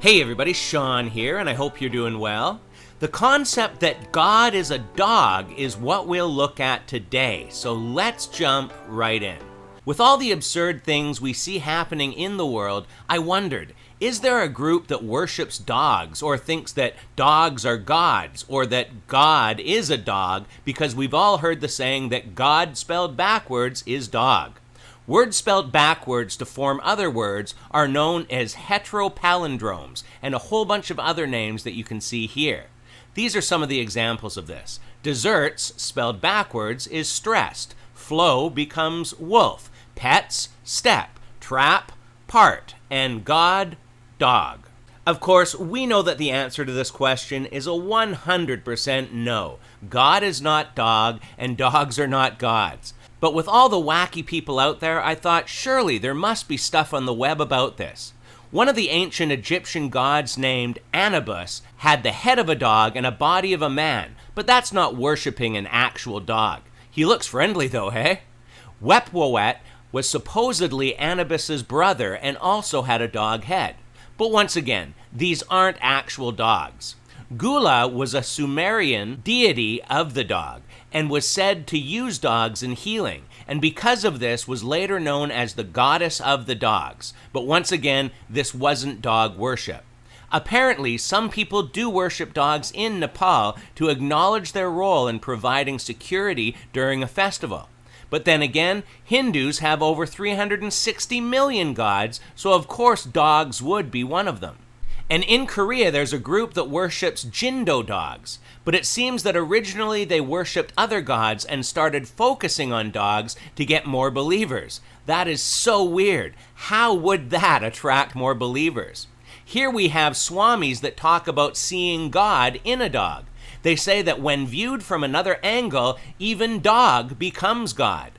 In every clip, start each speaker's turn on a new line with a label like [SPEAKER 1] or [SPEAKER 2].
[SPEAKER 1] Hey everybody, Sean here, and I hope you're doing well. The concept that God is a dog is what we'll look at today, so let's jump right in. With all the absurd things we see happening in the world, I wondered, is there a group that worships dogs or thinks that dogs are gods or that God is a dog because we've all heard the saying that God spelled backwards is dog. Words spelled backwards to form other words are known as heteropalindromes and a whole bunch of other names that you can see here. These are some of the examples of this. Desserts, spelled backwards, is stressed. Flow becomes wolf. Pets, step. Trap, part. And God, dog. Of course, we know that the answer to this question is a 100% no. God is not dog, and dogs are not gods. But with all the wacky people out there, I thought surely there must be stuff on the web about this. One of the ancient Egyptian gods named Anubis had the head of a dog and a body of a man, but that's not worshipping an actual dog. He looks friendly though, hey? Wepwawet was supposedly Anubis's brother and also had a dog head. But once again, these aren't actual dogs. Gula was a Sumerian deity of the dog and was said to use dogs in healing, and because of this was later known as the goddess of the dogs. But once again, this wasn't dog worship. Apparently, some people do worship dogs in Nepal to acknowledge their role in providing security during a festival. But then again, Hindus have over 360 million gods, so of course dogs would be one of them. And in Korea, there's a group that worships Jindo dogs, but it seems that originally they worshipped other gods and started focusing on dogs to get more believers. That is so weird. How would that attract more believers? Here we have swamis that talk about seeing God in a dog. They say that when viewed from another angle, even dog becomes God.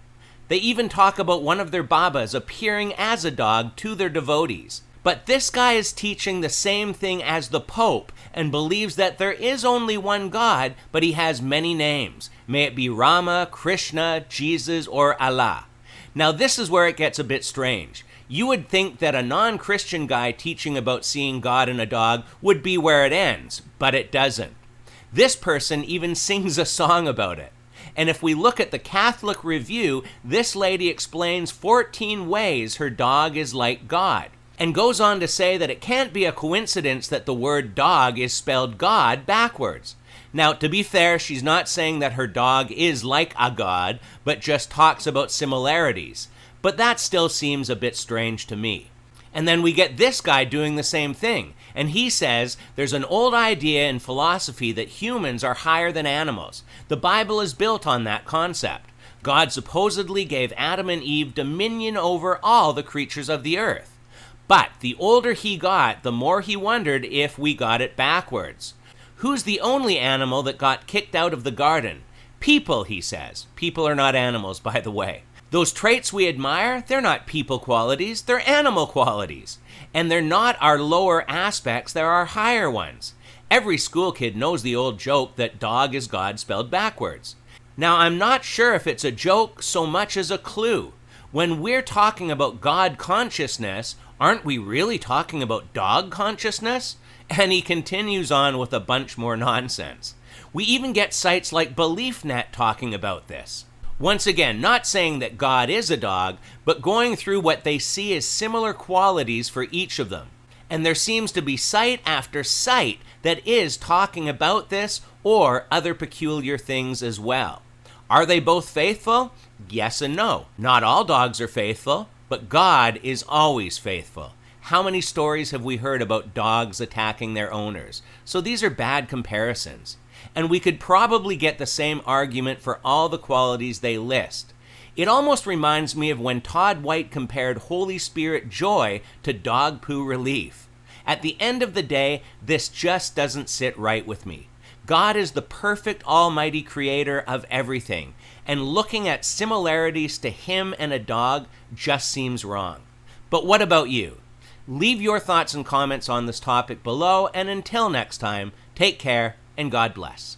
[SPEAKER 1] They even talk about one of their babas appearing as a dog to their devotees. But this guy is teaching the same thing as the Pope and believes that there is only one God, but he has many names. May it be Rama, Krishna, Jesus, or Allah. Now this is where it gets a bit strange. You would think that a non-Christian guy teaching about seeing God in a dog would be where it ends, but it doesn't. This person even sings a song about it. And if we look at the Catholic Review, this lady explains 14 ways her dog is like God, and goes on to say that it can't be a coincidence that the word dog is spelled God backwards. Now, to be fair, she's not saying that her dog is like a god, but just talks about similarities. But that still seems a bit strange to me. And then we get this guy doing the same thing, and he says there's an old idea in philosophy that humans are higher than animals. The Bible is built on that concept. God supposedly gave Adam and Eve dominion over all the creatures of the earth. But the older he got, the more he wondered if we got it backwards. Who's the only animal that got kicked out of the garden? People, he says. People are not animals, by the way. Those traits we admire, they're not people qualities, they're animal qualities. And they're not our lower aspects, they're our higher ones. Every school kid knows the old joke that dog is God spelled backwards. Now, I'm not sure if it's a joke so much as a clue. When we're talking about God consciousness, aren't we really talking about dog consciousness? And he continues on with a bunch more nonsense. We even get sites like BeliefNet talking about this. Once again, not saying that God is a dog, but going through what they see as similar qualities for each of them. And there seems to be site after site that is talking about this or other peculiar things as well. Are they both faithful? Yes and no. Not all dogs are faithful, but God is always faithful. How many stories have we heard about dogs attacking their owners? So these are bad comparisons. And we could probably get the same argument for all the qualities they list. It almost reminds me of when Todd White compared Holy Spirit joy to dog poo relief. At the end of the day, this just doesn't sit right with me. God is the perfect almighty creator of everything, and looking at similarities to him and a dog just seems wrong. But what about you? Leave your thoughts and comments on this topic below, and until next time, take care and God bless.